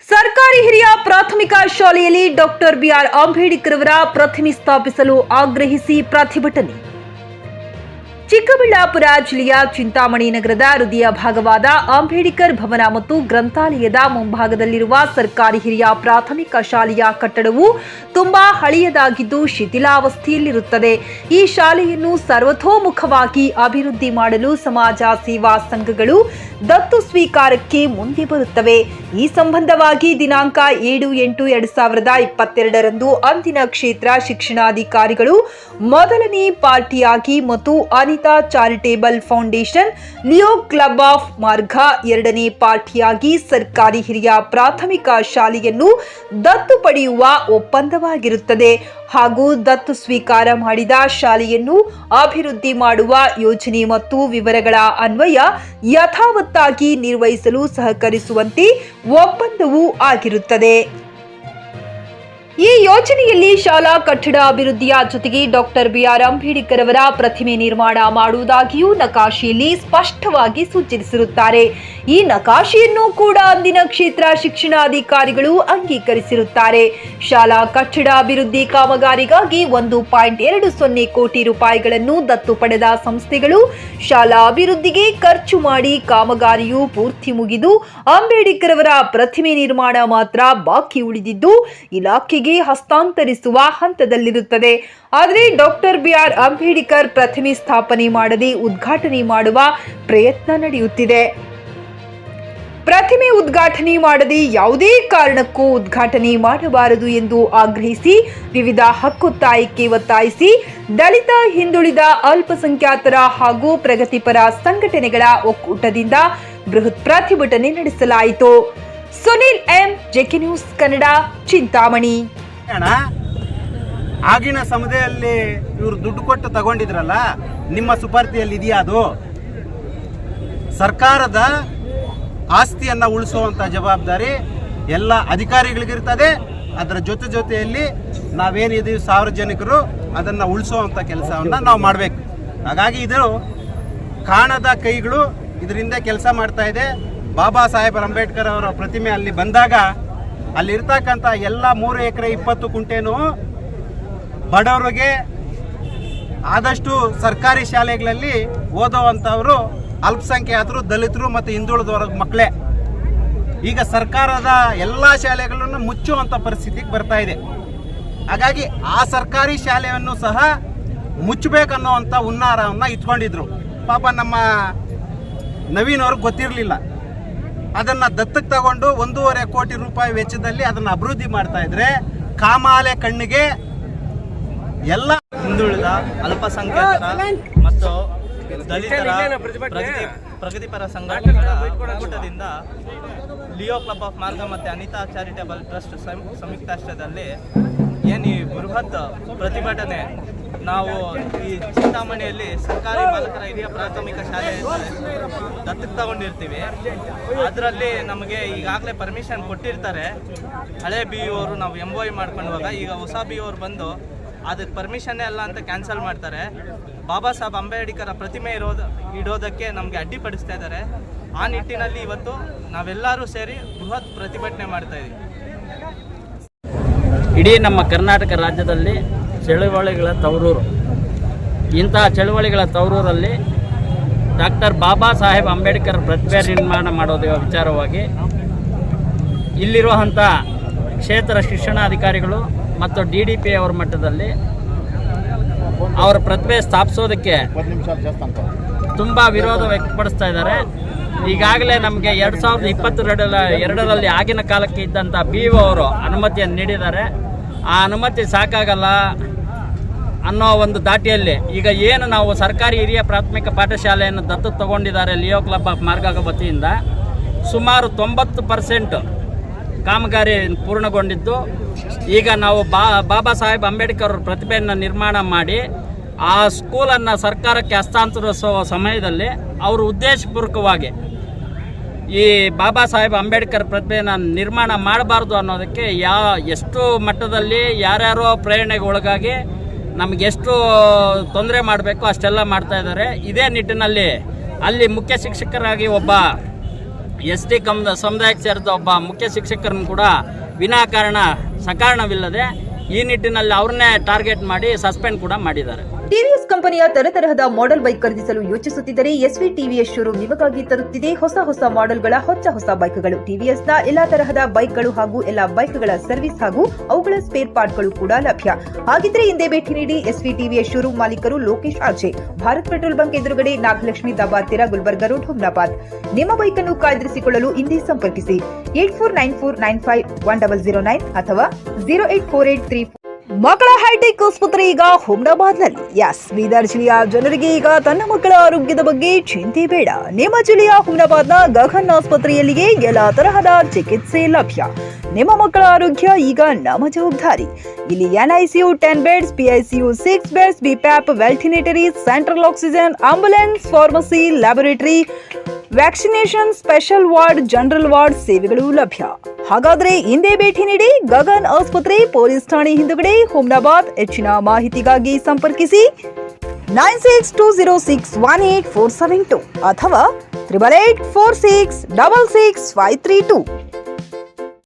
ಸರ್ಕಾರಿ ಹಿರಿಯ ಪ್ರಾಥಮಿಕ ಶಾಲೆಯಲ್ಲಿ ಡಾಕ್ಟರ್ ಬಿಆರ್ ಅಂಬೇಡ್ಕರ್ ಅವರ ಪ್ರತಿಮೆ ಸ್ಥಾಪಿಸಲು ಆಗ್ರಹಿಸಿ ಪ್ರತಿಭಟನೆ. ಚಿಕ್ಕಬಳ್ಳಾಪುರ ಜಿಲ್ಲೆಯ ಚಿಂತಾಮಣಿ ನಗರದ ಹೃದಯ ಭಾಗವಾದ ಅಂಬೇಡ್ಕರ್ ಭವನ ಮತ್ತು ಗ್ರಂಥಾಲಯದ ಮುಂಭಾಗದಲ್ಲಿರುವ ಸರ್ಕಾರಿ ಹಿರಿಯ ಪ್ರಾಥಮಿಕ ಶಾಲೆಯ ಕಟ್ಟಡವು ತುಂಬಾ ಹಳೆಯದಾಗಿದ್ದು ಶಿಥಿಲಾವಸ್ಥೆಯಲ್ಲಿರುತ್ತದೆ. ಈ ಶಾಲೆಯನ್ನು ಸರ್ವತೋಮುಖವಾಗಿ ಅಭಿವೃದ್ಧಿ ಮಾಡಲು ಸಮಾಜ ಸೇವಾ ಸಂಘಗಳು ದತ್ತು ಸ್ವೀಕಾರಕ್ಕೆ ಮುಂದೆ ಬರುತ್ತವೆ. ಈ ಸಂಬಂಧವಾಗಿ ದಿನಾಂಕ 7/8/2022 ಅಂದಿನ ಕ್ಷೇತ್ರ ಶಿಕ್ಷಣಾಧಿಕಾರಿಗಳು ಮೊದಲನೇ ಪಾರ್ಟಿಯಾಗಿ ಮತ್ತು Anita charitable foundation, Leo club of ಮಾರ್ಗ ಎರಡನೇ ಪಾರ್ಟಿಯಾಗಿ ಸರ್ಕಾರಿ ಹಿರಿಯ ಪ್ರಾಥಮಿಕ ಶಾಲೆಯನ್ನು ದತ್ತು ಪಡೆಯುವ ಒಪ್ಪಂದವಾಗಿರುತ್ತದೆ ಹಾಗೂ ದತ್ತು ಸ್ವೀಕಾರ ಮಾಡಿದ ಶಾಲೆಯನ್ನು ಅಭಿವೃದ್ಧಿ ಮಾಡುವ ಯೋಜನೆ ಮತ್ತು ವಿವರಗಳ ಅನ್ವಯ ಯಥಾವತ್ತಾಗಿ ನಿರ್ವಹಿಸಲು ಸಹಕರಿಸುವಂತೆ ಒಪ್ಪಂದವೂ ಆಗಿರುತ್ತದೆ. ಈ ಯೋಜನೆಯಲ್ಲಿ ಶಾಲಾ ಕಟ್ಟಡ ಅಭಿವೃದ್ಧಿಯ ಜೊತೆಗೆ ಡಾಕ್ಟರ್ ಬಿಆರ್ ಅಂಬೇಡ್ಕರ್ ಅವರ ಪ್ರತಿಮೆ ನಿರ್ಮಾಣ ಮಾಡುವುದಾಗಿಯೂ ನಕಾಶೆಯಲ್ಲಿ ಸ್ಪಷ್ಟವಾಗಿ ಸೂಚಿಸಿರುತ್ತಾರೆ. ಈ ನಕಾಶೆಯನ್ನು ಕೂಡ ಅಂದಿನ ಕ್ಷೇತ್ರ ಶಿಕ್ಷಣಾಧಿಕಾರಿಗಳು ಅಂಗೀಕರಿಸಿರುತ್ತಾರೆ. ಶಾಲಾ ಕಟ್ಟಡ ಅಭಿವೃದ್ಧಿ ಕಾಮಗಾರಿಗಾಗಿ 1.20 ಕೋಟಿ ರೂಪಾಯಿಗಳನ್ನು ದತ್ತು ಪಡೆದ ಸಂಸ್ಥೆಗಳು ಶಾಲಾ ಅಭಿವೃದ್ಧಿಗೆ ಖರ್ಚು ಮಾಡಿ ಕಾಮಗಾರಿಯು ಪೂರ್ತಿ ಮುಗಿದು ಅಂಬೇಡ್ಕರ್ ಅವರ ಪ್ರತಿಮೆ ನಿರ್ಮಾಣ ಮಾತ್ರ ಬಾಕಿ ಉಳಿದಿದ್ದು ಇಲಾಖೆಗೆ ಹಸ್ತಾಂತರಿಸುವ ಹಂತದಲ್ಲಿರುತ್ತದೆ. ಆದರೆ ಡಾಕ್ಟರ್ ಬಿಆರ್ ಅಂಬೇಡ್ಕರ್ ಪ್ರತಿಮೆ ಸ್ಥಾಪನೆ ಮಾಡದೆ ಉದ್ಘಾಟನೆ ಮಾಡುವ ಪ್ರಯತ್ನ ನಡೆಯುತ್ತಿದೆ. ಪ್ರತಿಮೆ ಉದ್ಘಾಟನೆ ಮಾಡದೆ ಯಾವುದೇ ಕಾರಣಕ್ಕೂ ಉದ್ಘಾಟನೆ ಮಾಡಬಾರದು ಎಂದು ಆಗ್ರಹಿಸಿ ವಿವಿಧ ಹಕ್ಕೊತ್ತಾಯಕ್ಕೆ ಒತ್ತಾಯಿಸಿ ದಲಿತ, ಹಿಂದುಳಿದ, ಅಲ್ಪಸಂಖ್ಯಾತರ ಹಾಗೂ ಪ್ರಗತಿಪರ ಸಂಘಟನೆಗಳ ಒಕ್ಕೂಟದಿಂದ ಬೃಹತ್ ಪ್ರತಿಭಟನೆ ನಡೆಸಲಾಯಿತು. Sunil M, JK news Kannada, Chintamani. ಆಗಿನ ಸಮಯದಲ್ಲಿ ಇವರು ದುಡ್ಡು ಕೊಟ್ಟು ತಗೊಂಡಿದ್ರಲ್ಲ, ನಿಮ್ಮ ಸುಪರ್ತಿಯಲ್ಲಿ ಇದೆಯಾ? ಅದು ಸರ್ಕಾರದ ಆಸ್ತಿಯನ್ನ ಉಳಿಸುವಂತ ಜವಾಬ್ದಾರಿ ಎಲ್ಲ ಅಧಿಕಾರಿಗಳಿಗಿರ್ತದೆ. ಅದರ ಜೊತೆಯಲ್ಲಿ ನಾವೇನಿದೀವಿ ಸಾರ್ವಜನಿಕರು ಅದನ್ನ ಉಳಿಸುವಂತ ಕೆಲಸವನ್ನ ನಾವು ಮಾಡಬೇಕು. ಹಾಗಾಗಿ ಇದು ಕಾಣದ ಕೈಗಳು ಇದರಿಂದ ಕೆಲಸ ಮಾಡ್ತಾ ಇದೆ. ಬಾಬಾ ಸಾಹೇಬ್ ಅಂಬೇಡ್ಕರ್ ಅವರ ಪ್ರತಿಮೆ ಅಲ್ಲಿ ಬಂದಾಗ ಅಲ್ಲಿರ್ತಕ್ಕಂಥ ಎಲ್ಲ 3 ಎಕರೆ 20 ಕುಂಟೆನೂ ಬಡವರಿಗೆ ಆದಷ್ಟು ಸರ್ಕಾರಿ ಶಾಲೆಗಳಲ್ಲಿ ಓದುವಂಥವರು ಅಲ್ಪಸಂಖ್ಯಾತರು, ದಲಿತರು ಮತ್ತು ಹಿಂದುಳಿದ ವರ್ಗ ಮಕ್ಕಳೇ. ಈಗ ಸರ್ಕಾರದ ಎಲ್ಲ ಶಾಲೆಗಳನ್ನು ಮುಚ್ಚುವಂಥ ಪರಿಸ್ಥಿತಿಗೆ ಬರ್ತಾ ಇದೆ. ಹಾಗಾಗಿ ಆ ಸರ್ಕಾರಿ ಶಾಲೆಯನ್ನು ಸಹ ಮುಚ್ಚಬೇಕನ್ನುವಂಥ ಹುನ್ನಾರವನ್ನು ಇಟ್ಕೊಂಡಿದ್ರು. ಪಾಪ ನಮ್ಮ ನವೀನ್ ಅವ್ರಿಗೆ ಗೊತ್ತಿರಲಿಲ್ಲ. ಅದನ್ನು ದತ್ತಕ್ಕೆ ತಗೊಂಡು 1.5 ಕೋಟಿ ರೂಪಾಯಿ ವೆಚ್ಚದಲ್ಲಿ ಅದನ್ನು ಅಭಿವೃದ್ಧಿ ಮಾಡ್ತಾ ಇದ್ರೆ ಕಾಮಾಲೆ ಕಣ್ಣಿಗೆ ಎಲ್ಲ ಹಿಂದುಳಿದ, ಅಲ್ಪಸಂಖ್ಯಾತರ ಮತ್ತು ದಲಿತರ ಪ್ರಗತಿಪರ ಸಂಘಟನೆಗಳ ಒಕ್ಕೂಟದಿಂದ ಲಿಯೋ ಕ್ಲಬ್ ಆಫ್ ಮಾರ್ಗ ಮತ್ತು ಅನಿತಾ ಚಾರಿಟೇಬಲ್ ಟ್ರಸ್ಟ್ ಸಂಯುಕ್ತಾಶ್ರಯದಲ್ಲಿ ಏನು ಈ ಬೃಹತ್ ಪ್ರತಿಭಟನೆ ನಾವು ಈ ಚಿಂತಾಮಣಿಯಲ್ಲಿ ಸರ್ಕಾರಿ ಬಾಲಕರ ಹಿರಿಯ ಪ್ರಾಥಮಿಕ ಶಾಲೆ ದತ್ತಕ್ಕೆ ತಗೊಂಡಿರ್ತೀವಿ. ಅದರಲ್ಲಿ ನಮಗೆ ಈಗಾಗಲೇ ಪರ್ಮಿಷನ್ ಕೊಟ್ಟಿರ್ತಾರೆ. ಹಳೆ ಬಿ ಅವರು ನಾವು MOU ಮಾಡ್ಕೊಂಡಾಗ ಈಗ ಹೊಸ ಬಿ ಅವರು ಬಂದು ಅದಕ್ಕೆ ಪರ್ಮಿಷನ್ನೇ ಅಲ್ಲ ಅಂತ ಕ್ಯಾನ್ಸಲ್ ಮಾಡ್ತಾರೆ. ಬಾಬಾ ಸಾಹೇಬ್ ಅಂಬೇಡ್ಕರ್ ಪ್ರತಿಮೆ ಇಡೋದಕ್ಕೆ ನಮಗೆ ಅಡ್ಡಿಪಡಿಸ್ತಾ ಇದ್ದಾರೆ. ಆ ನಿಟ್ಟಿನಲ್ಲಿ ಇವತ್ತು ನಾವೆಲ್ಲರೂ ಸೇರಿ ಬೃಹತ್ ಪ್ರತಿಭಟನೆ ಮಾಡ್ತಾ ಇದ್ದೀವಿ. ಇಡೀ ನಮ್ಮ ಕರ್ನಾಟಕ ರಾಜ್ಯದಲ್ಲಿ ಚಳುವಳಿಗಳ ತವರೂರು. ಇಂತಹ ಚಳುವಳಿಗಳ ತವರೂರಲ್ಲಿ ಡಾಕ್ಟರ್ ಬಾಬಾ ಸಾಹೇಬ್ ಅಂಬೇಡ್ಕರ್ ಪ್ರತಿಮೆ ನಿರ್ಮಾಣ ಮಾಡೋದು ವಿಚಾರವಾಗಿ ಇಲ್ಲಿರುವಂಥ ಕ್ಷೇತ್ರ ಶಿಕ್ಷಣಾಧಿಕಾರಿಗಳು ಮತ್ತು DDP ಅವರ ಮಟ್ಟದಲ್ಲಿ ಅವರ ಪ್ರತಿಮೆ ಸ್ಥಾಪಿಸೋದಕ್ಕೆ ತುಂಬ ವಿರೋಧ ವ್ಯಕ್ತಪಡಿಸ್ತಾ ಇದ್ದಾರೆ. ಈಗಾಗಲೇ ನಮಗೆ 2022ರಲ್ಲಿ ಆಗಿನ ಕಾಲಕ್ಕೆ ಇದ್ದಂಥ BO ಅವರು ಅನುಮತಿಯನ್ನು ನೀಡಿದ್ದಾರೆ. ಆ ಅನುಮತಿ ಸಾಕಾಗಲ್ಲ ಅನ್ನೋ ಒಂದು ದಾಟಿಯಲ್ಲಿ ಈಗ ಏನು ನಾವು ಸರ್ಕಾರಿ ಹಿರಿಯ ಪ್ರಾಥಮಿಕ ಪಾಠಶಾಲೆಯನ್ನು ದತ್ತು ತಗೊಂಡಿದ್ದಾರೆ ಲಿಯೋ ಕ್ಲಬ್ ಆಫ್ ಮಾರ್ಗ ವತಿಯಿಂದ ಸುಮಾರು 90% ಕಾಮಗಾರಿ ಪೂರ್ಣಗೊಂಡಿದ್ದು, ಈಗ ನಾವು ಬಾಬಾ ಸಾಹೇಬ್ ಅಂಬೇಡ್ಕರ್ ಪ್ರತಿಭೆಯನ್ನು ನಿರ್ಮಾಣ ಮಾಡಿ ಆ ಸ್ಕೂಲನ್ನು ಸರ್ಕಾರಕ್ಕೆ ಹಸ್ತಾಂತರಿಸುವ ಸಮಯದಲ್ಲಿ ಅವರು ಉದ್ದೇಶಪೂರ್ವಕವಾಗಿ ಈ ಬಾಬಾ ಸಾಹೇಬ್ ಅಂಬೇಡ್ಕರ್ ಪ್ರತಿಭೆಯನ್ನು ನಿರ್ಮಾಣ ಮಾಡಬಾರ್ದು ಅನ್ನೋದಕ್ಕೆ ಎಷ್ಟು ಮಟ್ಟದಲ್ಲಿ ಯಾರ್ಯಾರೋ ಪ್ರೇರಣೆಗೆ ಒಳಗಾಗಿ ನಮಗೆಷ್ಟು ತೊಂದರೆ ಮಾಡಬೇಕು ಅಷ್ಟೆಲ್ಲ ಮಾಡ್ತಾ ಇದ್ದಾರೆ. ಇದೇ ನಿಟ್ಟಿನಲ್ಲಿ ಅಲ್ಲಿ ಮುಖ್ಯ ಶಿಕ್ಷಕರಾಗಿ ಒಬ್ಬ ST ಸಮುದಾಯಕ್ಕೆ ಸೇರಿದ ಒಬ್ಬ ಮುಖ್ಯ ಶಿಕ್ಷಕರನ್ನು ಕೂಡ ವಿನಾಕಾರಣ ಸಕಾರಣವಿಲ್ಲದೆ ಈ ನಿಟ್ಟಿನಲ್ಲಿ ಅವ್ರನ್ನೇ ಟಾರ್ಗೆಟ್ ಮಾಡಿ ಸಸ್ಪೆಂಡ್ ಕೂಡ ಮಾಡಿದ್ದಾರೆ. ಟಿವಿಎಸ್ ಕಂಪನಿಯ ತರತರಹದ ಮಾಡೆಲ್ ಬೈಕ್ ಖರೀದಿಸಲು ಯೋಚಿಸುತ್ತಿದ್ದರೆ ಎಸ್ವಿ ಟಿವಿಎಸ್ ಶೋರೂಮ್ ನಿಮಗಾಗಿ ತರುತ್ತಿದೆ ಹೊಸ ಮಾಡೆಲ್ಗಳ ಹೊಸ ಬೈಕ್ಗಳು. ಟಿವಿಎಸ್ನ ಎಲ್ಲಾ ತರಹದ ಬೈಕ್ಗಳು ಹಾಗೂ ಎಲ್ಲಾ ಬೈಕ್ಗಳ ಸರ್ವಿಸ್ ಹಾಗೂ ಅವುಗಳ ಸ್ಪೇರ್ ಪಾರ್ಟ್ಗಳು ಕೂಡ ಲಭ್ಯ. ಹಾಗಿದ್ರೆ ಹಿಂದೆ ಭೇಟಿ ನೀಡಿ ಎಸ್ವಿ ಟಿವಿಎಸ್ ಶೋರೂಮ್ ಮಾಲೀಕರು Lokesh RJ, Bharat petrol bunk ಎದುರುಗಡೆ, ನಾಗಲಕ್ಷ್ಮಿ ದಾಬಾ ಹತ್ತಿರ, ಗುಲ್ಬರ್ಗ ರೋಡ್, ಹುಮ್ನಾಬಾದ್. ನಿಮ್ಮ ಬೈಕ್ ಅನ್ನು ಕಾಯ್ದಿರಿಸಿಕೊಳ್ಳಲು ಹಿಂದೆ ಸಂಪರ್ಕಿಸಿ 8494951009 ಅಥವಾ 08483. ಮಕ್ಕಳ ಹೈಟೆಕ್ ಆಸ್ಪತ್ರೆ ಈಗ ಹುಮ್ನಾಬಾದ್ನಲ್ಲಿ. ಬೀದರ್ ಜಿಲ್ಲೆಯ ಜನರಿಗೆ ಈಗ ತನ್ನ ಮಕ್ಕಳ ಆರೋಗ್ಯದ ಬಗ್ಗೆ ಚಿಂತೆ ಬೇಡ. ನಿಮ್ಮ ಜಿಲ್ಲೆಯ ಹುಮ್ನಾಬಾದ್ನ ಗಗನ್ ಆಸ್ಪತ್ರೆಯಲ್ಲಿಯೇ ಎಲ್ಲ ತರಹದ ಚಿಕಿತ್ಸೆ ಲಭ್ಯ. ನಿಮ್ಮ ಮಕ್ಕಳ ಆರೋಗ್ಯ ಈಗ ನಮ್ಮ ಜವಾಬ್ದಾರಿ. ಇಲ್ಲಿ NICU 10 beds, PICU 6 beds, BPAP, ವೆಂಟಿಲೇಟರಿ, central oxygen, ambulance, pharmacy, laboratory, vaccination, special ward, general ward ಸೇವೆಗಳು ಲಭ್ಯ. ಹಾಗಾದ್ರೆ ಹಿಂದೆ ಭೇಟಿ ನೀಡಿ ಗಗನ್ ಆಸ್ಪತ್ರೆ, ಪೊಲೀಸ್ ಠಾಣೆ ಹಿಂದುಗಡೆ, ಹುಮ್ನಾಬಾದ್. ಹೆಚ್ಚಿನ ಮಾಹಿತಿಗಾಗಿ ಸಂಪರ್ಕಿಸಿ 9620618472 ಅಥವಾ 8884666532.